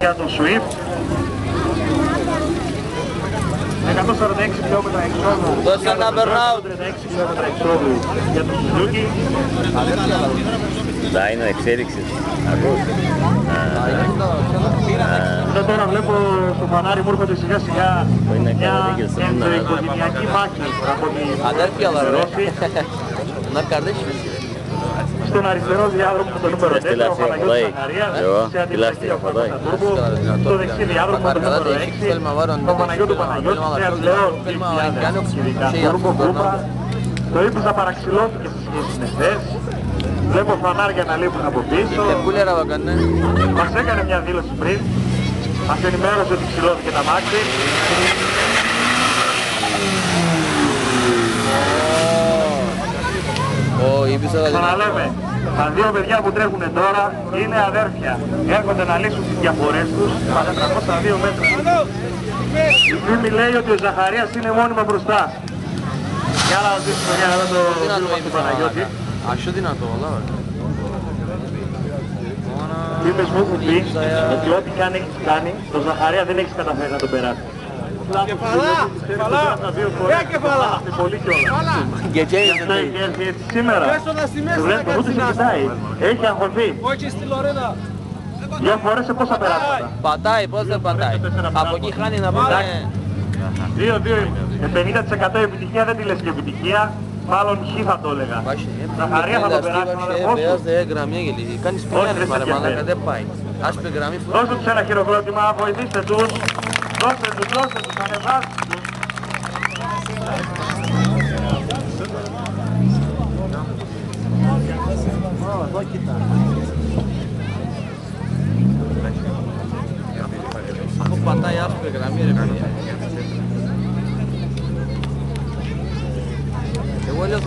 για τον Swift. 146 χιλιόμετρα εξόδου. Δώσε ένα burnout. 36 χιλιόμετρα εξόδου για τον Suzuki. Θα είναι εξέλιξης. Ακούς. Τώρα βλέπω στο φανάρι μου έρχονται σιγά σιγά μια ενδοοικογενειακή μάχη από την Αδέρφια Ρώση. Να καρδίσεις. Στον αριστερό διάδρομο με το νούμερο 4, ο Παναγιώτης Ζαχαρίας, σε αντιπλαστή αφορά τα τούρμπο. Στο δεξί διάδρομο με το νούμερο 6, ο Παναγιώτου Παναγιώτης, σε αριστερό 2000 ειδικά τούρμπο, κούπα. Το ύψος απαραξηλώθηκε σε σχέση με χθες. Βλέπω φανάρια να λείπουν από πίσω. Μας έκανε μια δήλωση πριν. Μας ενημέρωσε ότι ξυλώθηκε τα μάξι. Ξαναλέμε, τα δύο παιδιά που τρέχουν τώρα είναι αδέρφια. Έρχονται να λύσουν τις διαφορές τους στα 402 μέτρα. Η φήμη λέει ότι ο Ζαχαρίας είναι μόνιμα μπροστά. Για να ρωτήσουμε για να δω το βήμα του Παναγιώτη. Άσο δυνατό, όλα. Φήμες μου έχουν πει ότι ό,τι έχεις κάνει, τον Ζαχαρία δεν έχεις καταφέρει να τον περάσει. Κεφαλά! Κεφαλά! Κεφαλά! Πολύ κιόλας. Και Αυτό έχει έρθει έτσι σήμερα. Του λένε το ούτε σε κοιτάει. Έχει αγχωθεί. Όχι στη Λορένα. Δύο φορές σε πόσα περάσματα. πατάει, πώς δεν πατάει. Από εκεί χάνει να πάει. 2-2. Με 50% επιτυχία δεν τη λες και επιτυχία. Μάλλον χ θα το έλεγα. Ζαχαρία θα το περάσει τον αδερφό σου. Κάνεις πινιάρες μάλλον, μαλάκα δεν πάει. Άσπρη γραμμή. Δώστε τους ένα χειροκρότημα, βοηθήστε τους. Δώστε τους, ανεβάστε τους. Αφού πατάει άσπρη γραμμή ρε παιδιά.